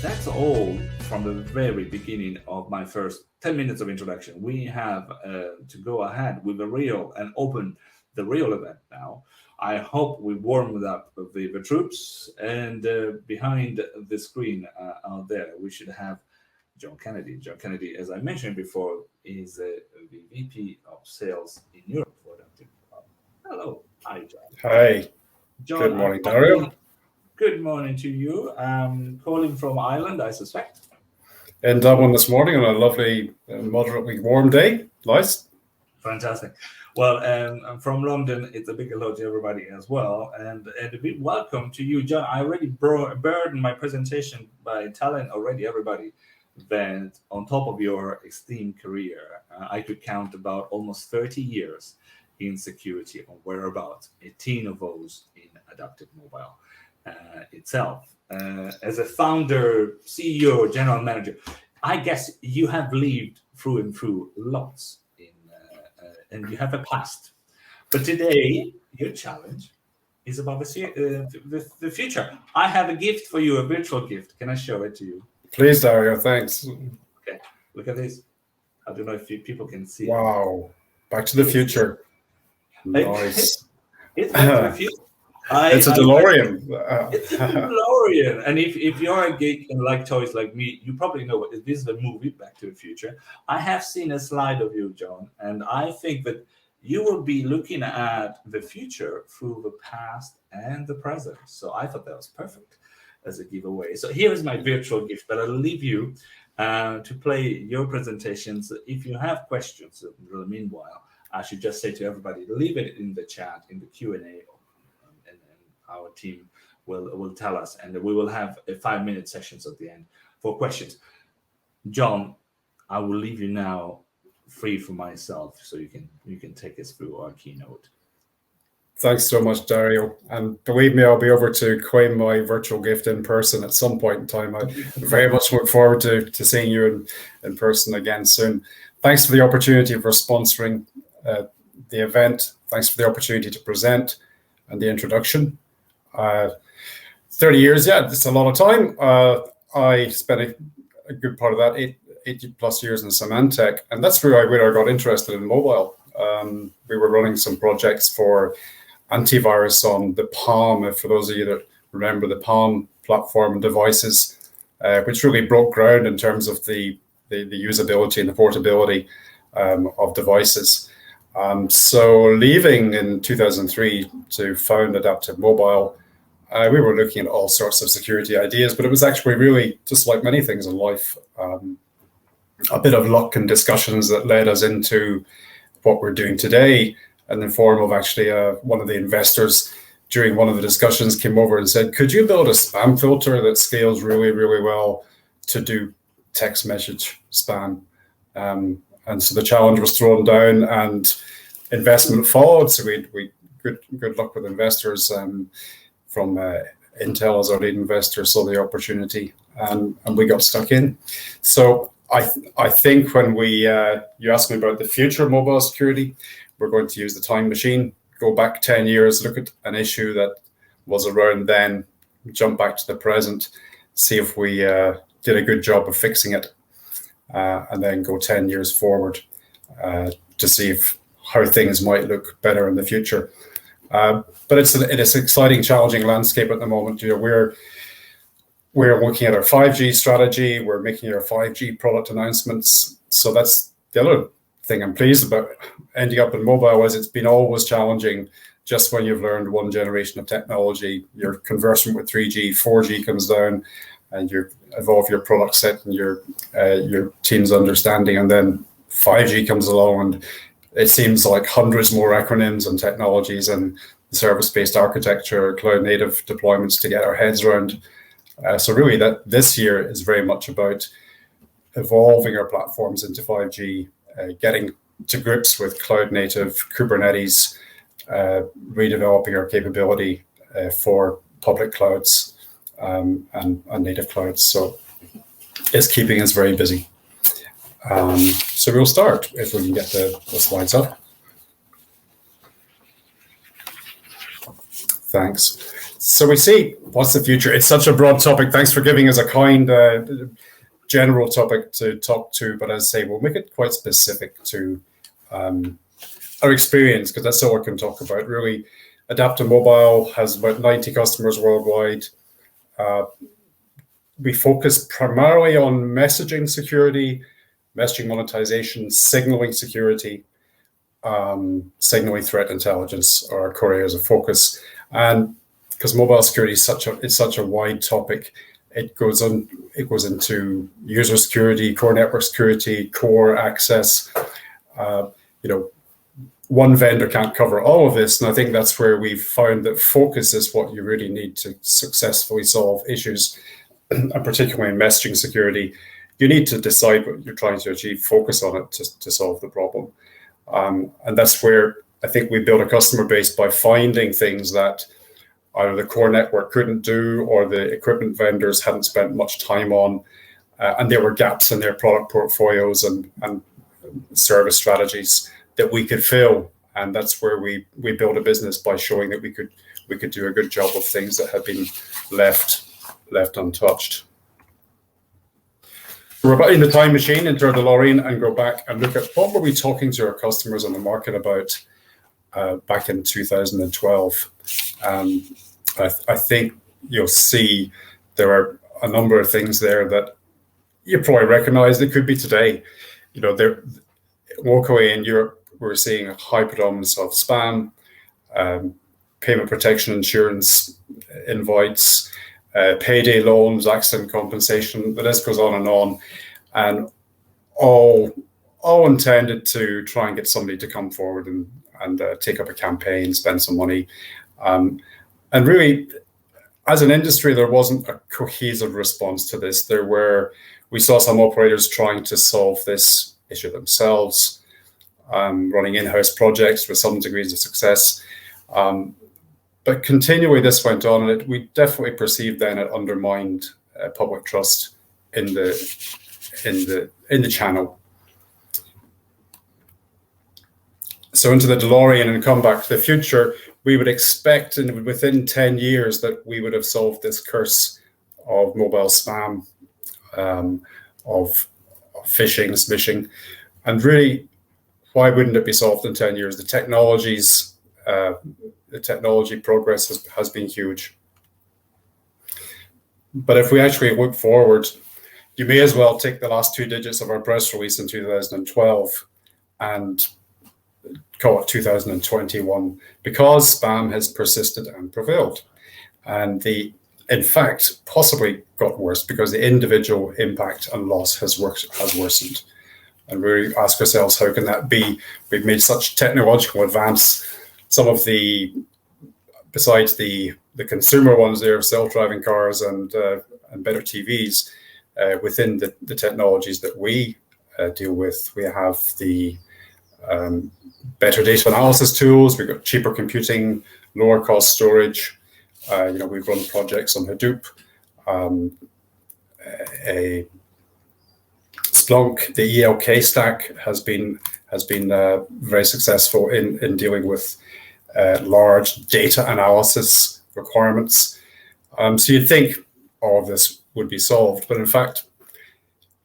that's all from the very beginning of my first 10 minutes of introduction. We have to go ahead with the real and open the real event now. I hope we warmed up the troops, and behind the screen out there, we should have John Kennedy. John Kennedy, as I mentioned before, is the VP of Sales in Europe for Adaptive. Hello. Hi, John. Hi. John, Good morning, Dario. Good morning to you. Calling from Ireland, I suspect. In Dublin this morning on a lovely, moderately warm day. Nice. Fantastic. Well, I'm from London. It's a big hello to everybody as well. And a big welcome to you, John. I already burdened my presentation by telling already everybody that on top of your esteemed career, I could count about almost 30 years in security or whereabouts, 18 of those in Adaptive Mobile itself. As a founder, CEO, general manager, I guess you have lived through and through lots and you have a past. But today, your challenge is about the future. I have a gift for you, a virtual gift. Can I show it to you? Please, Dario. Thanks. Okay, look at this. I don't know if people can see it. Wow. Back to the future. Nice. It's Back to the Future. It's a DeLorean. It's a DeLorean. And if you're a geek and like toys like me, you probably know what this is the movie Back to the Future. I have seen a slide of you, John, and I think that you will be looking at the future through the past and the present. So I thought that was perfect as a giveaway. So here is my virtual gift, but I'll leave you to play your presentations. If you have questions, in the meanwhile, I should just say to everybody, leave it in the chat, in the Q&A, and our team will tell us, and we will have a 5-minute sessions at the end for questions. John, I will leave you now free for myself, so you can take us through our keynote. Thanks so much, Dario. And believe me, I'll be over to claim my virtual gift in person at some point in time. I very much look forward to seeing you in person again soon. Thanks for the opportunity for sponsoring the event. Thanks for the opportunity to present and the introduction. 30 years, yeah, it's a lot of time. I spent a good part of that, 80 plus years in Symantec, and that's where I got interested in mobile. We were running some projects for antivirus on the Palm, for those of you that remember the Palm platform and devices, which really broke ground in terms of the usability and the portability of devices. So leaving in 2003 to found Adaptive Mobile, we were looking at all sorts of security ideas, but it was actually really, just like many things in life, a bit of luck and discussions that led us into what we're doing today, in the form of actually one of the investors during one of the discussions came over and said, could you build a spam filter that scales really, really well to do text message spam? And so the challenge was thrown down and investment followed. So we good luck with investors from Intel as our lead investor, saw the opportunity and we got stuck in. So I think when you asked me about the future of mobile security, we're going to use the time machine, go back 10 years, look at an issue that was around then, jump back to the present, see if we did a good job of fixing it, and then go 10 years forward to see how things might look better in the future. But it's an exciting, challenging landscape at the moment. You know, we're looking at our 5G strategy. We're making our 5G product announcements. So that's the other thing I'm pleased about ending up in mobile, is it's been always challenging. Just when you've learned one generation of technology, your conversion with 3G, 4G comes down, and you evolve your product set and your team's understanding, and then 5G comes along, and it seems like hundreds more acronyms and technologies and service-based architecture, cloud-native deployments to get our heads around. So really, that this year is very much about evolving our platforms into 5G, getting to grips with cloud-native Kubernetes, redeveloping our capability for public clouds and native clouds. So it's keeping us very busy. So we'll start if we can get the slides up. Thanks. So we see, what's the future? It's such a broad topic. Thanks for giving us a kind general topic to talk to, but as I say, we'll make it quite specific to our experience, because that's all I can talk about. Really, Adaptive Mobile has about 90 customers worldwide. We focus primarily on messaging security, messaging monetization, signaling security, signaling threat intelligence are our core areas of focus. And because mobile security is such a wide topic, it goes into user security, core network security, core access. One vendor can't cover all of this, and I think that's where we've found that focus is what you really need to successfully solve issues, and particularly in messaging security. You need to decide what you're trying to achieve, focus on it to solve the problem. And that's where I think we build a customer base by finding things that either the core network couldn't do or the equipment vendors hadn't spent much time on, and there were gaps in their product portfolios and service strategies that we could fill. And that's where we build a business, by showing that we could do a good job of things that had been left untouched. We're about in the time machine, into our DeLorean, and go back and look at what were we talking to our customers on the market about back in 2012. I think you'll see there are a number of things there that you probably recognize that could be today. Locally in Europe, we're seeing a high predominance of spam, payment protection insurance invites, payday loans, accident compensation. The list goes on, and all intended to try and get somebody to come forward and take up a campaign, spend some money. And really, as an industry, there wasn't a cohesive response to this. We saw some operators trying to solve this issue themselves, running in-house projects with some degrees of success. But continually this went on, and we definitely perceived then it undermined public trust in the channel. So into the DeLorean and come back to the future, we would expect within 10 years that we would have solved this curse of mobile spam, of phishing, smishing. And really, why wouldn't it be solved in 10 years? The technology progress has been huge. But if we actually look forward, you may as well take the last 2 digits of our press release in 2012 and call it 2021, because spam has persisted and prevailed. And in fact, possibly got worse because the individual impact and loss has worsened. And we ask ourselves, how can that be? We've made such technological advance. Some of besides the consumer ones there, self-driving cars and better TVs, within the technologies that we deal with, we have the better data analysis tools. We've got cheaper computing, lower cost storage. We've run projects on Hadoop, Splunk. The ELK stack has been very successful in dealing with large data analysis requirements. So you'd think all of this would be solved, but in fact,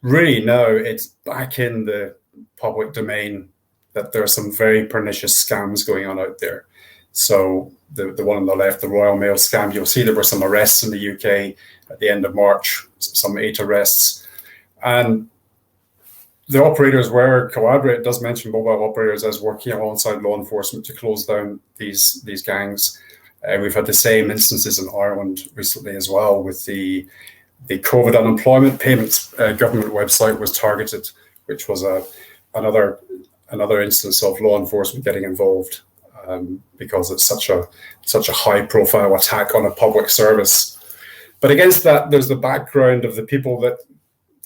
really now it's back in the public domain that there are some very pernicious scams going on out there. So the one on the left, the Royal Mail scam, you'll see there were some arrests in the UK at the end of March, some 8 arrests. And the operators were collaborating. It does mention mobile operators as working alongside law enforcement to close down these gangs. We've had the same instances in Ireland recently as well, with the COVID unemployment payments government website was targeted, which was another instance of law enforcement getting involved because it's such a high-profile attack on a public service. But against that, there's the background of the people the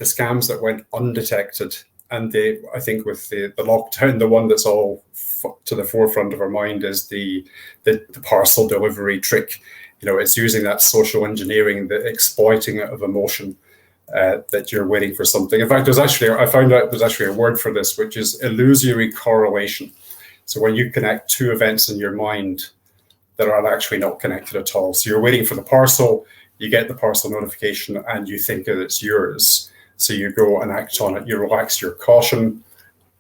scams that went undetected. And I think with the lockdown, the one that's all to the forefront of our mind is the parcel delivery trick. It's using that social engineering, the exploiting of emotion, that you're waiting for something. In fact, I found out there's actually a word for this, which is illusory correlation. So when you connect 2 events in your mind, that are actually not connected at all. So you're waiting for the parcel, you get the parcel notification, and you think that it's yours. So you go and act on it, you relax your caution,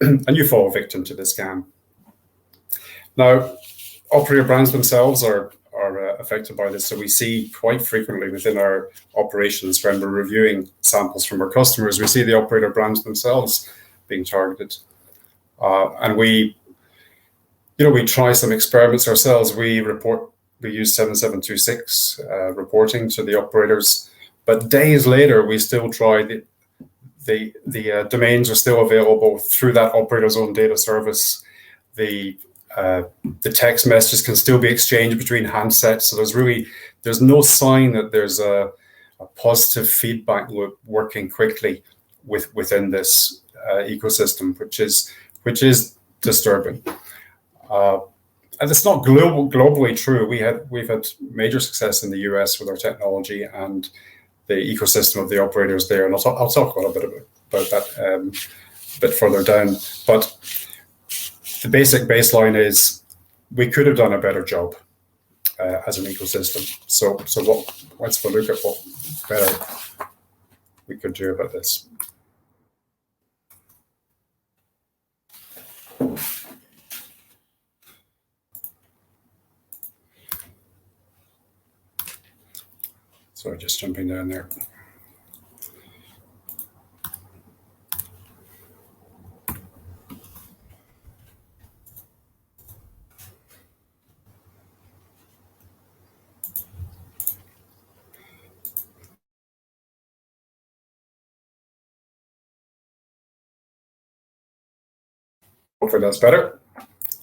and you fall victim to the scam. Now, operator brands themselves are affected by this. So we see quite frequently within our operations, when we're reviewing samples from our customers, we see the operator brands themselves being targeted. And we try some experiments ourselves. We use 7726 reporting to the operators, but days later, we still try the domains are still available through that operator's own data service. The text messages can still be exchanged between handsets. So there's no sign that there's a positive feedback loop working quickly within this ecosystem, which is disturbing. And it's not globally true. We've had major success in the US with our technology and the ecosystem of the operators there, and I'll talk a little bit about that a bit further down. But the basic baseline is we could have done a better job as an ecosystem. So let's look at what better we could do about this. Sorry, just jumping down there. Hopefully that's better.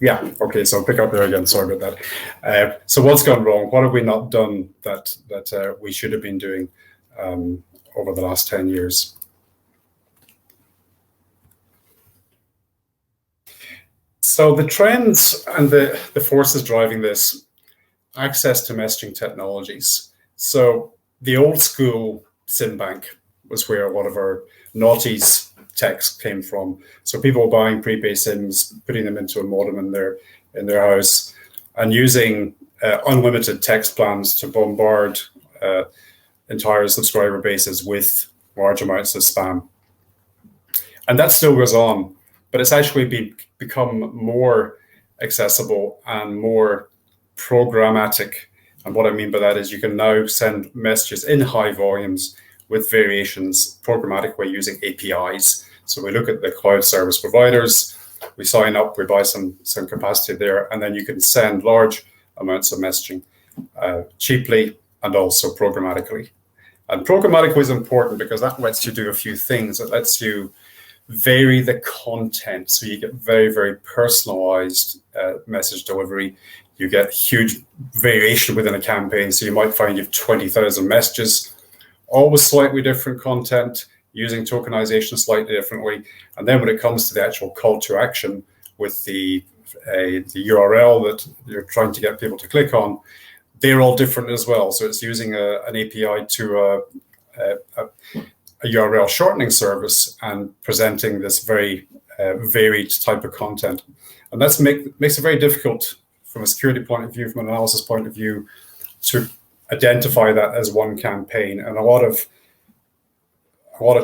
Yeah, okay, so I'll pick up there again. Sorry about that. So what's gone wrong? What have we not done that we should have been doing over the last 10 years? So the trends and the forces driving this, access to messaging technologies. So the old school SIM bank was where a lot of our naughties text came from. So people buying prepaid SIMs, putting them into a modem in their house, and using unlimited text plans to bombard entire subscriber bases with large amounts of spam. And that still goes on, but it's actually become more accessible and more programmatic. And what I mean by that is you can now send messages in high volumes with variations programmatically using APIs. So we look at the cloud service providers, we sign up, we buy some capacity there, and then you can send large amounts of messaging cheaply and also programmatically. And programmatically is important because that lets you do a few things. It lets you vary the content, so you get very, very personalized message delivery. You get huge variation within a campaign, so you might find you have 20,000 messages, all with slightly different content, using tokenization slightly differently. And then when it comes to the actual call to action with the URL that you're trying to get people to click on, they're all different as well. So it's using an API to a URL shortening service and presenting this very varied type of content. And that makes it very difficult from a security point of view, from an analysis point of view, to identify that as one campaign. And a lot of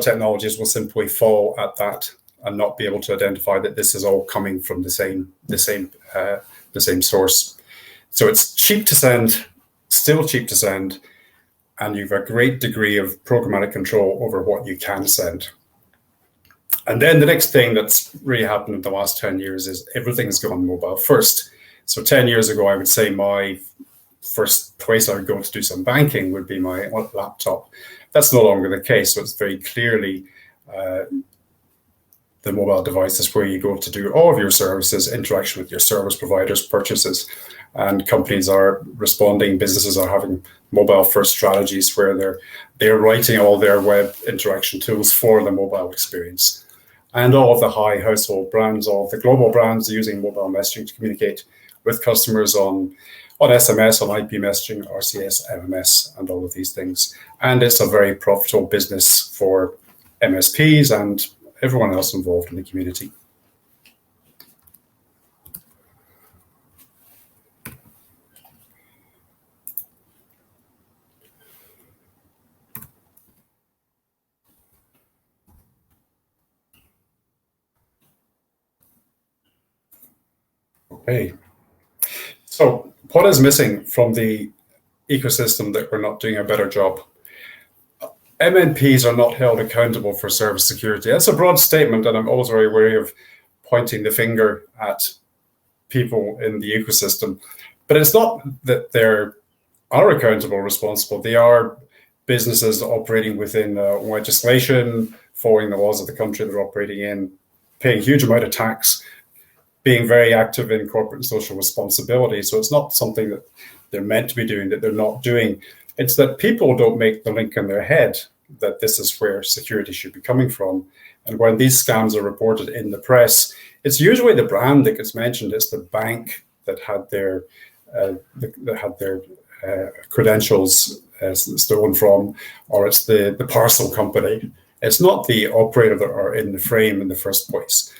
technologies will simply fall at that and not be able to identify that this is all coming from the same source. So it's cheap to send, still cheap to send, and you've a great degree of programmatic control over what you can send. And then the next thing that's really happened in the last 10 years is everything's gone mobile first. So 10 years ago, I would say my first place I would go to do some banking would be my laptop. That's no longer the case. So it's very clearly the mobile device is where you go to do all of your services, interaction with your service providers, purchases. And companies are responding, businesses are having mobile first strategies where they're writing all their web interaction tools for the mobile experience. And all of the high household brands, all of the global brands are using mobile messaging to communicate with customers on SMS, on IP messaging, RCS, MMS, and all of these things. And it's a very profitable business for MSPs and everyone else involved in the community. Okay. So what is missing from the ecosystem that we're not doing a better job? MNPs are not held accountable for service security. That's a broad statement, and I'm always very wary of pointing the finger at people in the ecosystem. But it's not that they are accountable or responsible. They are businesses operating within legislation, following the laws of the country they're operating in, paying a huge amount of tax, being very active in corporate and social responsibility. So it's not something that they're meant to be doing that they're not doing. It's that people don't make the link in their head that this is where security should be coming from. And when these scams are reported in the press, it's usually the brand that gets mentioned. It's the bank that had their credentials stolen from, or it's the parcel company. It's not the operator that are in the frame in the first place.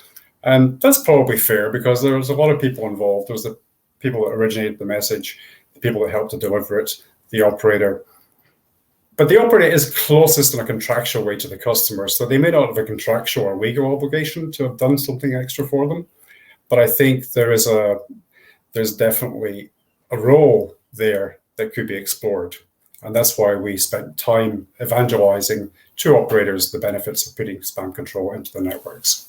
And that's probably fair because there's a lot of people involved. There's the people that originated the message, the people that helped to deliver it, the operator. But the operator is closest in a contractual way to the customer. So they may not have a contractual or legal obligation to have done something extra for them. But I think there's definitely a role there that could be explored. And that's why we spent time evangelizing to operators the benefits of putting spam control into the networks.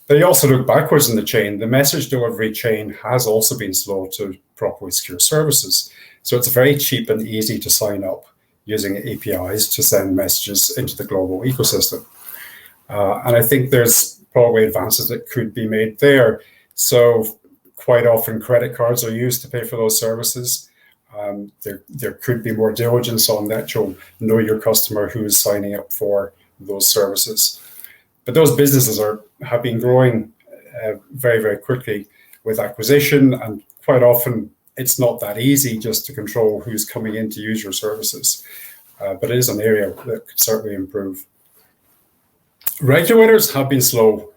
They also look backwards in the chain. The message delivery chain has also been slow to properly secure services. So it's very cheap and easy to sign up using APIs to send messages into the global ecosystem. And I think there's probably advances that could be made there. So quite often credit cards are used to pay for those services. There could be more diligence on that. You'll know your customer who is signing up for those services. But those businesses have been growing very, very quickly with acquisition, and quite often it's not that easy just to control who's coming in to use your services. But it is an area that could certainly improve. Regulators have been slow.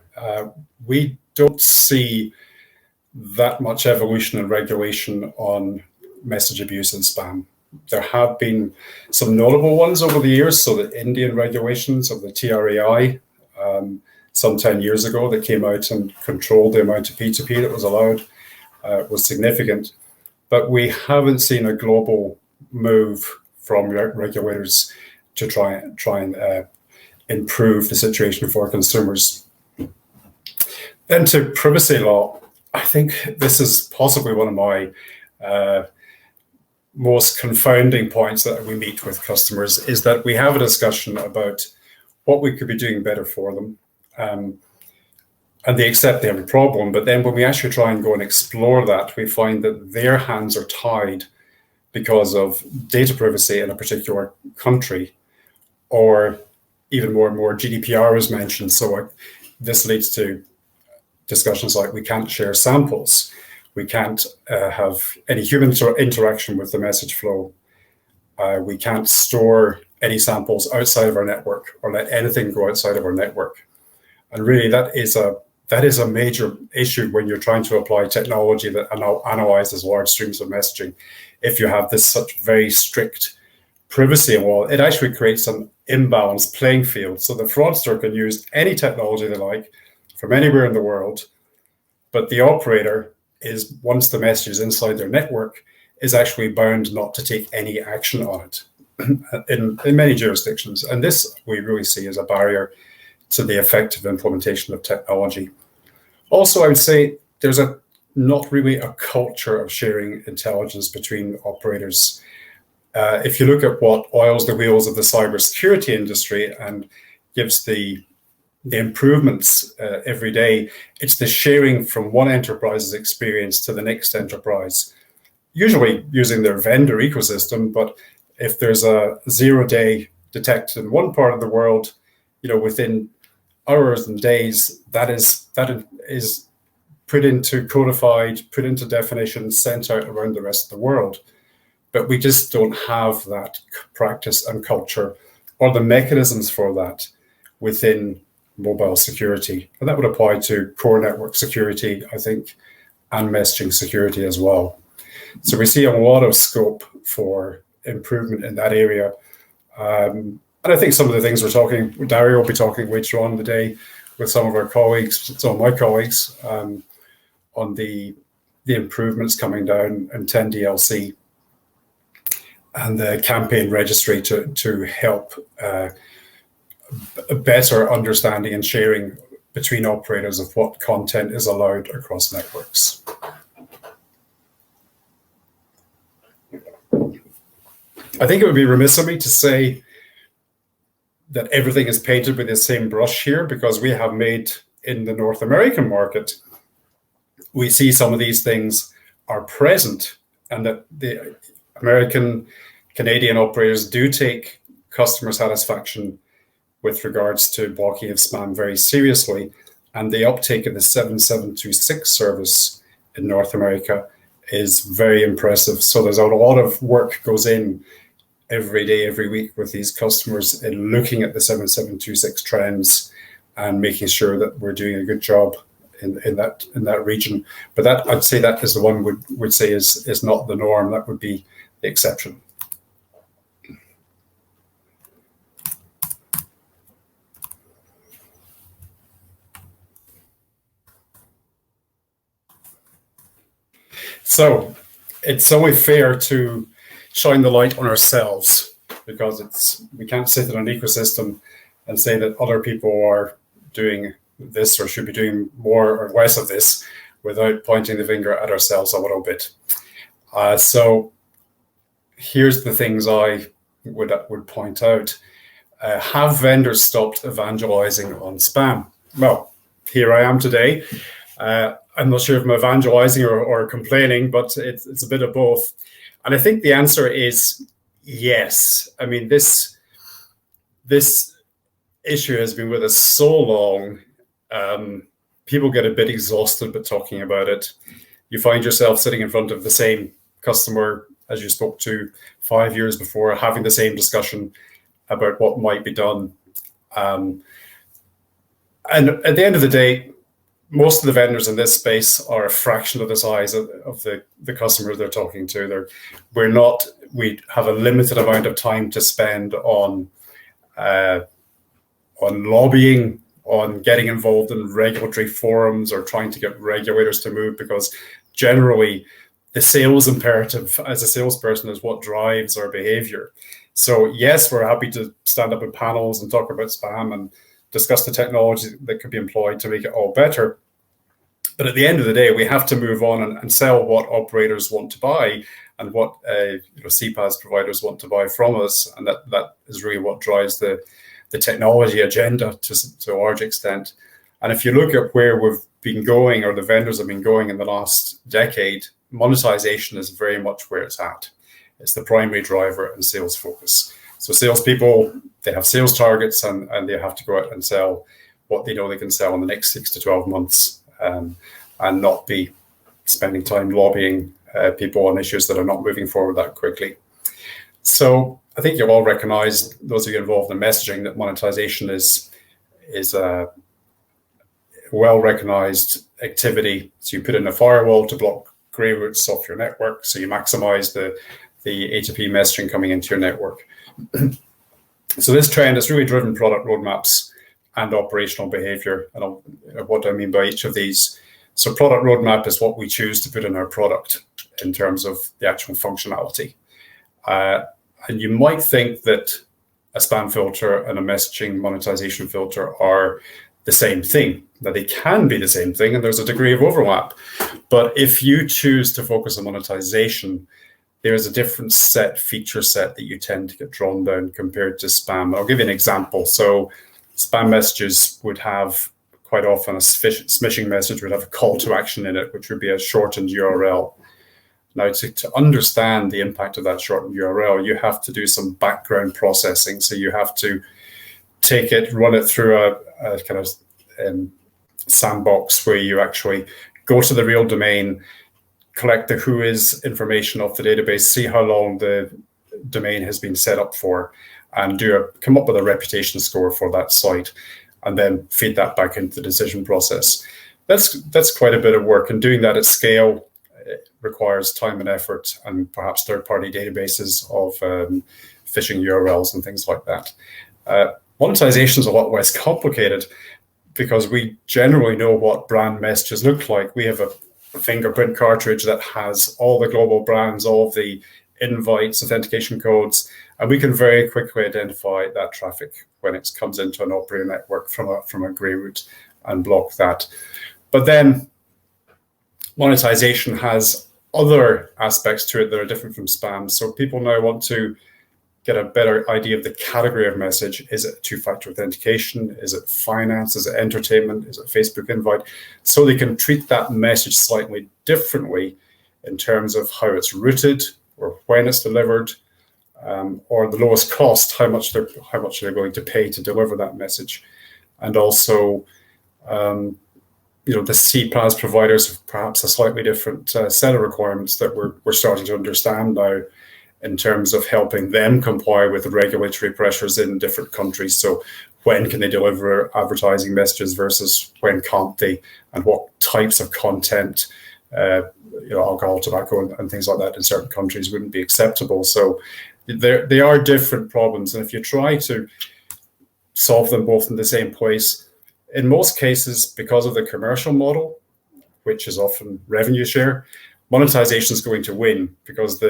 We don't see that much evolution in regulation on message abuse and spam. There have been some notable ones over the years. So the Indian regulations of the TRAI, some 10 years ago, that came out and controlled the amount of P2P that was allowed, was significant. But we haven't seen a global move from regulators to try and improve the situation for consumers. Then to privacy law, I think this is possibly one of my most confounding points that we meet with customers, is that we have a discussion about what we could be doing better for them. And they accept they have a problem, but then when we actually try and go and explore that, we find that their hands are tied because of data privacy in a particular country, or even more and more GDPR is mentioned. So this leads to discussions like we can't share samples, we can't have any human interaction with the message flow, we can't store any samples outside of our network or let anything go outside of our network. And really that is a major issue when you're trying to apply technology that analyzes large streams of messaging. If you have this such very strict privacy law, it actually creates an imbalanced playing field. So the fraudster can use any technology they like from anywhere in the world, but the operator is, once the message is inside their network, is actually bound not to take any action on it in many jurisdictions. And this we really see as a barrier to the effective implementation of technology. Also, I would say there's not really a culture of sharing intelligence between operators. If you look at what oils the wheels of the cybersecurity industry and gives the improvements every day, it's the sharing from one enterprise's experience to the next enterprise, usually using their vendor ecosystem. But if there's a 0-day detected in one part of the world, within hours and days, that is put into codified, put into definitions, sent out around the rest of the world. But we just don't have that practice and culture or the mechanisms for that within mobile security. And that would apply to core network security, I think, and messaging security as well. So we see a lot of scope for improvement in that area. And I think some of the things Dario will be talking later on in the day with some of my colleagues, on the the improvements coming down in 10DLC and the campaign registry to help a better understanding and sharing between operators of what content is allowed across networks. I think it would be remiss of me to say that everything is painted with the same brush here, because we have made in the North American market, we see some of these things are present, and that the American, Canadian operators do take customer satisfaction with regards to blocking of spam very seriously. And the uptake of the 7726 service in North America is very impressive. So there's a lot of work goes in every day, every week with these customers in looking at the 7726 trends and making sure that we're doing a good job in that region. But that, I'd say, that is the one would say is not the norm. That would be the exception. So it's only fair to shine the light on ourselves, because we can't sit in an ecosystem and say that other people are doing this or should be doing more or less of this without pointing the finger at ourselves a little bit. So here's the things I would point out. Have vendors stopped evangelizing on spam? Well, here I am today. I'm not sure if I'm evangelizing or complaining, but it's a bit of both. And I think the answer is yes. I mean, this issue has been with us so long. People get a bit exhausted by talking about it. You find yourself sitting in front of the same customer as you spoke to 5 years before, having the same discussion about what might be done. And at the end of the day, most of the vendors in this space are a fraction of the size of the customers they're talking to. We have a limited amount of time to spend on lobbying, on getting involved in regulatory forums or trying to get regulators to move, because generally the sales imperative as a salesperson is what drives our behavior. So yes, we're happy to stand up in panels and talk about spam and discuss the technology that could be employed to make it all better. But at the end of the day, we have to move on and sell what operators want to buy and what CPaaS providers want to buy from us. And that is really what drives the technology agenda to a large extent. And if you look at where we've been going, or the vendors have been going in the last decade, monetization is very much where it's at. It's the primary driver and sales focus. So salespeople, they have sales targets and they have to go out and sell what they know they can sell in the next 6 to 12 months, and not be spending time lobbying people on issues that are not moving forward that quickly. So I think you'll all recognize, those of you involved in messaging, that monetization is a well-recognized activity. So you put in a firewall to block grey routes off your network, so you maximize the A2P messaging coming into your network. So this trend has really driven product roadmaps and operational behavior. And what do I mean by each of these? So product roadmap is what we choose to put in our product in terms of the actual functionality. And you might think that a spam filter and a messaging monetization filter are the same thing. Now, they can be the same thing, and there's a degree of overlap. But if you choose to focus on monetization, there's a different feature set that you tend to get drawn down compared to spam. I'll give you an example. So spam messages would have, quite often, a smishing message would have a call to action in it, which would be a shortened URL. Now, to understand the impact of that shortened URL, you have to do some background processing. So you have to take it, run it through a kind of sandbox where you actually go to the real domain, collect the whois information off the database, see how long the domain has been set up for, and come up with a reputation score for that site, and then feed that back into the decision process. That's quite a bit of work, and doing that at scale requires time and effort, and perhaps third-party databases of phishing URLs and things like that. Monetization is a lot less complicated because we generally know what brand messages look like. We have fingerprint cartridge that has all the global brands, all of the invites, authentication codes, and we can very quickly identify that traffic when it comes into an operator network from a grey route and block that. But then monetization has other aspects to it that are different from spam. So people now want to get a better idea of the category of message. Is it two-factor authentication? Is it finance? Is it entertainment? Is it Facebook invite? So they can treat that message slightly differently in terms of how it's routed or when it's delivered, or the lowest cost, how much they're going to pay to deliver that message. And also, the CPaaS providers have perhaps a slightly different set of requirements that we're starting to understand now, in terms of helping them comply with the regulatory pressures in different countries. So when can they deliver advertising messages versus when can't they, and what types of content, alcohol, tobacco, and things like that in certain countries wouldn't be acceptable. So they are different problems. And if you try to solve them both in the same place, in most cases, because of the commercial model, which is often revenue share, monetization is going to win, because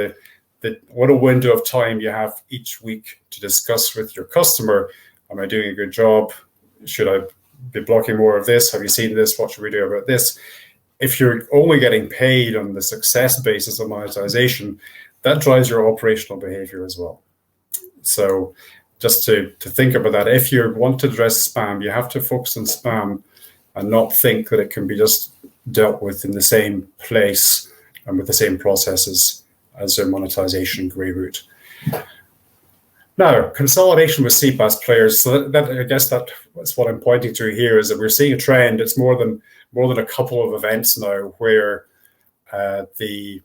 what a window of time you have each week to discuss with your customer. Am I doing a good job? Should I be blocking more of this? Have you seen this? What should we do about this? If you're only getting paid on the success basis of monetization, that drives your operational behavior as well. So just to think about that, if you want to address spam, you have to focus on spam and not think that it can be just dealt with in the same place and with the same processes as their monetization grey route. Now, consolidation with CPaaS players. So that I guess that's what I'm pointing to here, is that we're seeing a trend. It's more than a couple of events now where the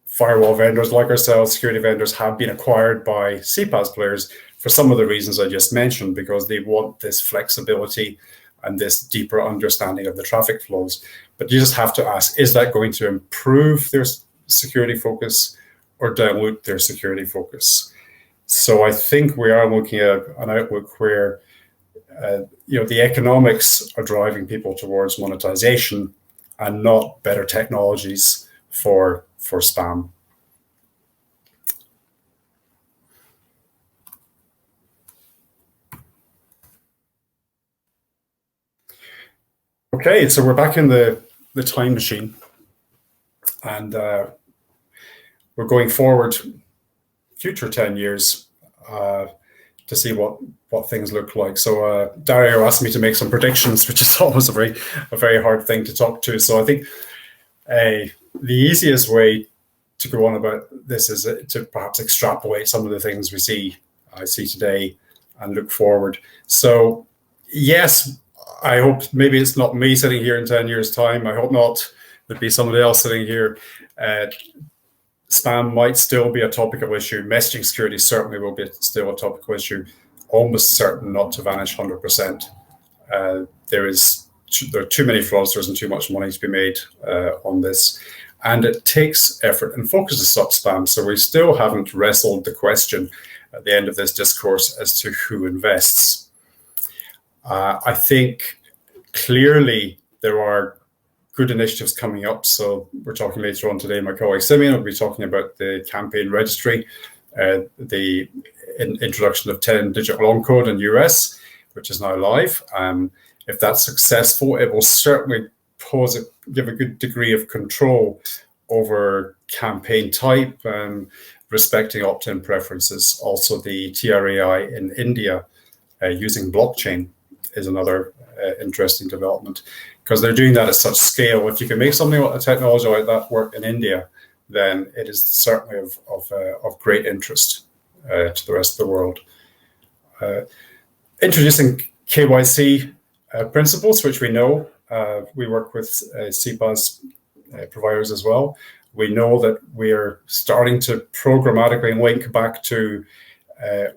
firewall vendors like ourselves, security vendors, have been acquired by CPaaS players for some of the reasons I just mentioned, because they want this flexibility and this deeper understanding of the traffic flows. But you just have to ask, is that going to improve their security focus or dilute their security focus? So I think we are looking at an outlook where the economics are driving people towards monetization and not better technologies for spam. Okay, so we're back in the time machine, and we're going forward future 10 years to see what things look like. So Dario asked me to make some predictions, which is always a very hard thing to talk to. So I think the easiest way to go on about this is to perhaps extrapolate some of the things I see today and look forward. So yes, I hope maybe it's not me sitting here in 10 years' time. I hope not. There'd be somebody else sitting here. Spam might still be a topical issue. Messaging security certainly will be still a topical issue. Almost certain not to vanish 100%. There are too many fraudsters and too much money to be made on this. And it takes effort and focus to stop spam. So we still haven't wrestled the question at the end of this discourse as to who invests. I think clearly there are good initiatives coming up. So we're talking later on today, my colleague Simeon will be talking about the campaign registry, the introduction of 10-digit long code in US, which is now live. If that's successful, it will certainly give a good degree of control over campaign type, respecting opt-in preferences. Also, the TRAI in India using blockchain is another interesting development, because they're doing that at such scale. If you can make something, a technology like that work in India, then it is certainly of great interest to the rest of the world. Introducing KYC principles, which we know. We work with CPaaS providers as well. We know that we are starting to programmatically link back to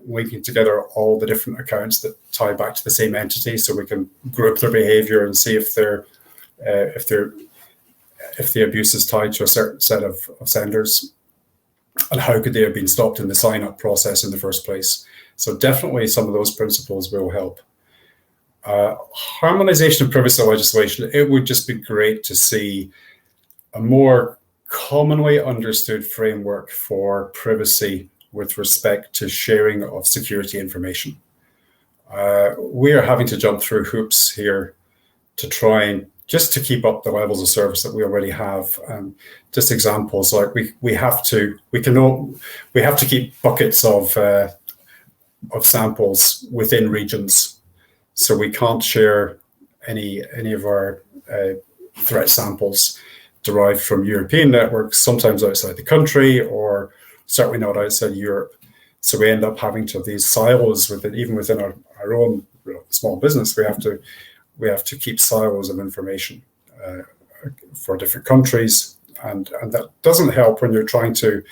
linking together all the different accounts that tie back to the same entity, so we can group their behavior and see if the abuse is tied to a certain set of senders, and how could they have been stopped in the sign-up process in the first place. So definitely some of those principles will help. Harmonization of privacy legislation, it would just be great to see a more commonly understood framework for privacy with respect to sharing of security information. We are having to jump through hoops here to try and just to keep up the levels of service that we already have. Just examples like we have to keep buckets of samples within regions, so we can't share any of our threat samples derived from European networks, sometimes outside the country, or certainly not outside Europe. So we end up having to have these silos even within our own small business. We have to keep silos of information for different countries, and that doesn't help when you're trying to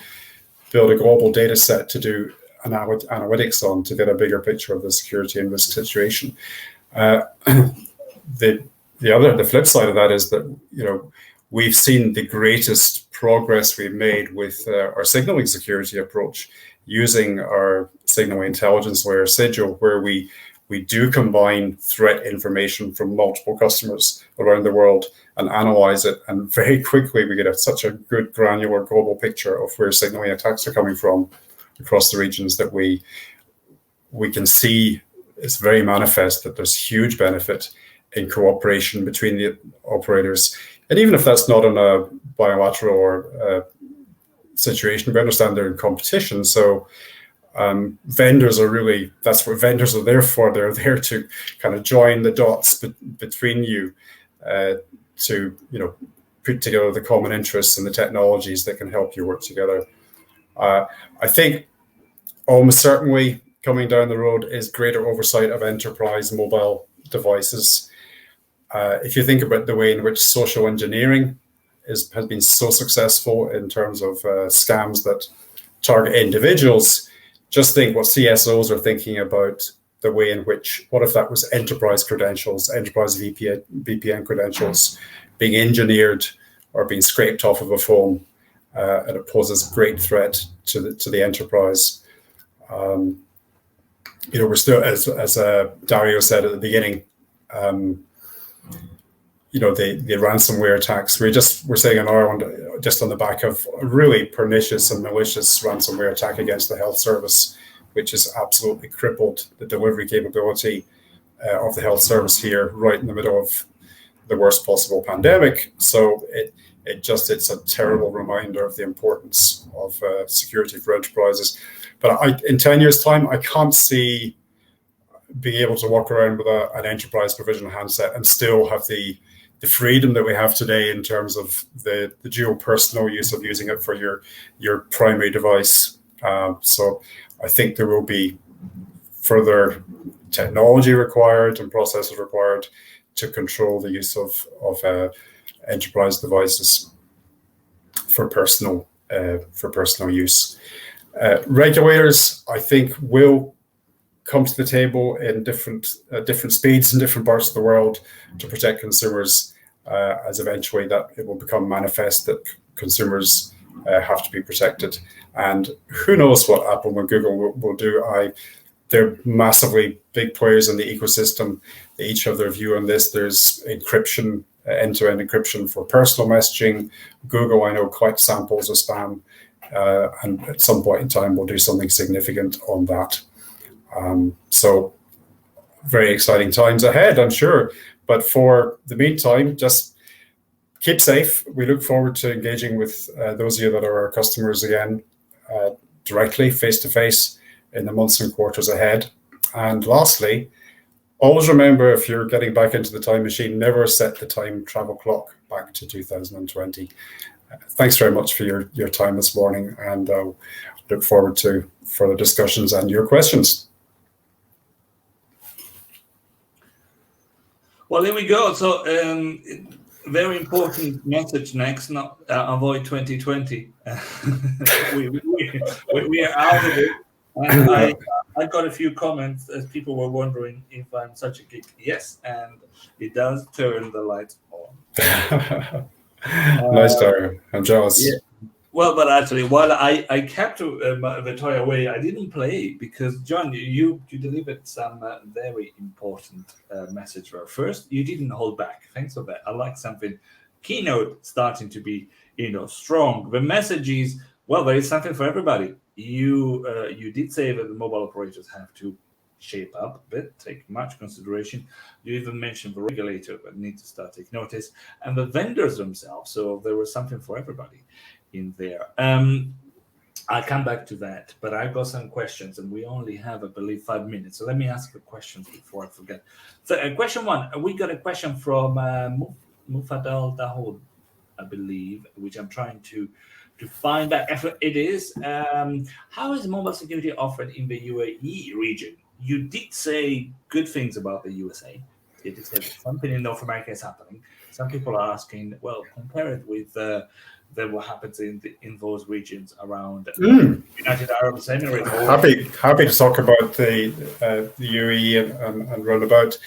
build a global data set to do analytics on to get a bigger picture of the security and risk situation. The flip side of that is that we've seen the greatest progress we've made with our signaling security approach, using our signaling intelligence layer Sigil, where we do combine threat information from multiple customers around the world and analyze it, and very quickly we get such a good granular global picture of where signaling attacks are coming from across the regions that we can see. It's very manifest that there's huge benefit in cooperation between the operators. And even if that's not in a bilateral or situation, we understand they're in competition. So vendors are that's what vendors are there for. They're there to kind of join the dots between you to put together the common interests and the technologies that can help you work together. I think almost certainly coming down the road is greater oversight of enterprise mobile devices. If you think about the way in which social engineering has been so successful in terms of scams that target individuals, just think what CSOs are thinking about the way in which, what if that was enterprise credentials, enterprise VPN credentials being engineered or being scraped off of a phone, and it poses a great threat to the enterprise. We're still, as Dario said at the beginning, the ransomware attacks. We're saying in Ireland, just on the back of a really pernicious and malicious ransomware attack against the health service, which has absolutely crippled the delivery capability of the health service here, right in the middle of the worst possible pandemic. So it's a terrible reminder of the importance of security for enterprises. But in 10 years' time, I can't see being able to walk around with an enterprise provisional handset and still have the freedom that we have today in terms of the dual personal use of using it for your primary device. So I think there will be further technology required and processes required to control the use of enterprise devices for personal use. Regulators, I think, will come to the table in different speeds in different parts of the world to protect consumers, as eventually that it will become manifest that consumers have to be protected. And who knows what Apple and Google will do. They're massively big players in the ecosystem. They each have their view on this. There's encryption, end-to-end encryption for personal messaging. Google, I know, collects samples of spam, and at some point in time will do something significant on that. So very exciting times ahead, I'm sure. But for the meantime, just keep safe. We look forward to engaging with those of you that are our customers again, directly, face-to-face, in the months and quarters ahead. And lastly, always remember, if you're getting back into the time machine, never set the time travel clock back to 2020. Thanks very much for your time this morning, and look forward to further discussions and your questions. Well, here we go. So, very important message next. Not avoid 2020. we are out of it. And I got a few comments as people were wondering if I'm such a geek. Yes, and it does turn the lights on. Nice, Dario. I'm jealous. Yeah. Well, but actually, while I kept the toy away, I didn't play because, John, you delivered some very important message. First, you didn't hold back. Thanks for that. I like something Keynote starting to be, strong. The message is, well, there is something for everybody. You did say that the mobile operators have to shape up a bit, take much consideration. You even mentioned the regulator that need to start take notice, and the vendors themselves. So there was something for everybody in there. I'll come back to that, but I've got some questions, and we only have, I believe, 5 minutes. So let me ask the questions before I forget. So, question one, we got a question from Mufadal Dahoud, I believe, which I'm trying to find that. It is, how is mobile security offered in the UAE region? You did say good things about the USA. You did say that something in North America is happening. Some people are asking, well, compare it with what happens in those regions around United Arab Emirates. Happy to talk about the UAE and roundabout.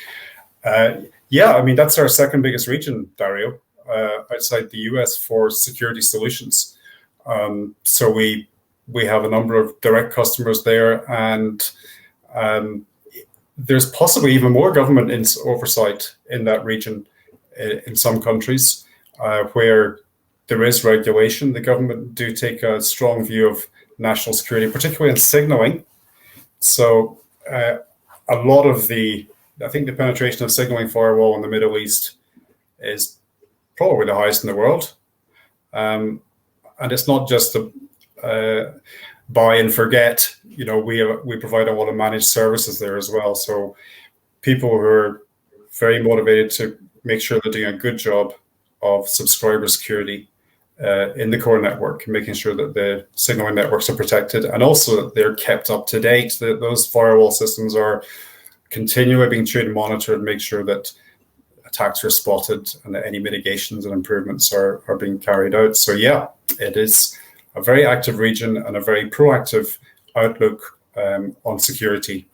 Yeah, I mean, that's our second biggest region, Dario, outside the US for security solutions. So we have a number of direct customers there, and there's possibly even more government oversight in that region in some countries where there is regulation. The government do take a strong view of national security, particularly in signaling. So a lot of I think the penetration of signaling firewall in the Middle East is probably the highest in the world. And it's not just a buy and forget. We provide a lot of managed services there as well. So people who are very motivated to make sure they're doing a good job of subscriber security in the core network, making sure that the signaling networks are protected, and also that they're kept up to date, that those firewall systems are continually being tuned and monitored, make sure that attacks are spotted and that any mitigations and improvements are being carried out. So yeah, it is a very active region and a very proactive outlook on security.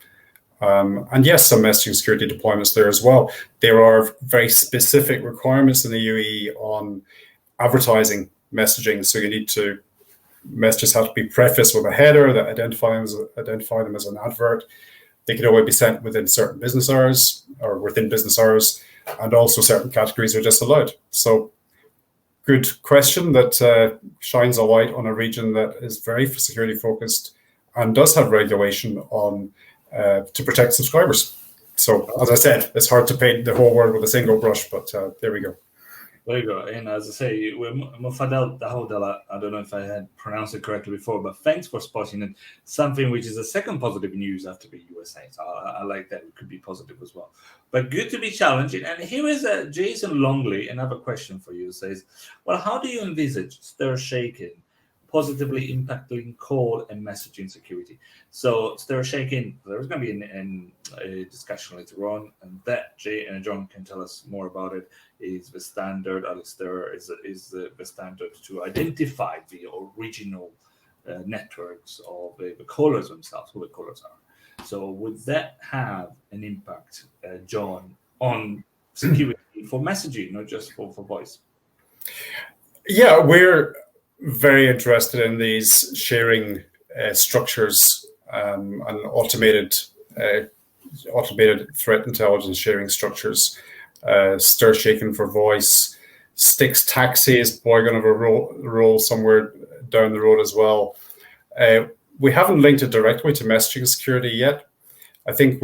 And yes, some messaging security deployments there as well. There are very specific requirements in the UAE on advertising messaging. So messages have to be prefaced with a header that identify them as an advert. They can only be sent within certain business hours or within business hours, and also certain categories are disallowed. So good question that shines a light on a region that is very security focused and does have regulation on to protect subscribers. So as I said, it's hard to paint the whole world with a single brush, but there we go. There you go. And as I say, Mufadal Dahoudala, I don't know if I had pronounced it correctly before, but thanks for spotting it. Something which is a second positive news after the USA. So I like that. It could be positive as well. But good to be challenging. And here is Jason Longley, another question for you. Says, well, how do you envisage stir shaking positively impacting call and messaging security? So stir shaking, there's going to be a discussion later on, and that John can tell us more about it. Is the standard, Alistair, is the standard to identify the original networks of the callers themselves, who the callers are. So would that have an impact, John, on security for messaging, not just for voice? Yeah, we're very interested in these sharing structures and automated threat intelligence sharing structures. Stir shaking for voice. Stix Taxi is probably going to have a role somewhere down the road as well. We haven't linked it directly to messaging security yet. I think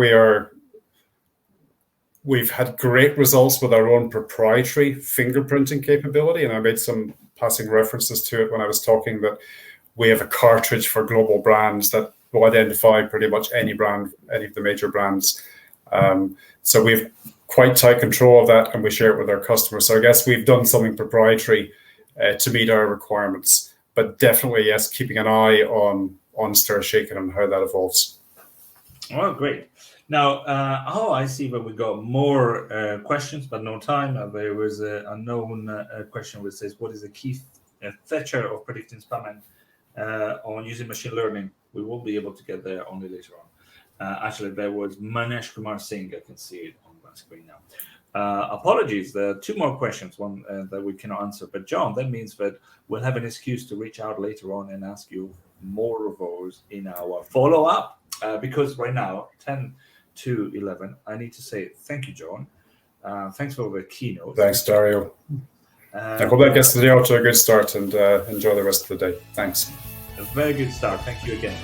we've had great results with our own proprietary fingerprinting capability, and I made some passing references to it when I was talking that we have a cartridge for global brands that will identify pretty much any brand, any of the major brands. So we've quite tight control of that, and we share it with our customers. So I guess we've done something proprietary to meet our requirements, but definitely, yes, keeping an eye on stir shaking and how that evolves. Oh, great. Now, I see that we got more questions, but no time. There was an unknown question which says, what is the key feature of predicting spam on using machine learning? We will be able to get there only later on. Actually, there was Manesh Kumar Singh. I can see it on my screen now. Apologies, there are two more questions, one that we cannot answer. But John, that means that we'll have an excuse to reach out later on and ask you more of those in our follow-up. Because right now, 10 to 11, I need to say thank you, John. Thanks for the keynote. Thanks, Dario. I hope that gets the day out to a good start, and enjoy the rest of the day. Thanks. A very good start. Thank you again.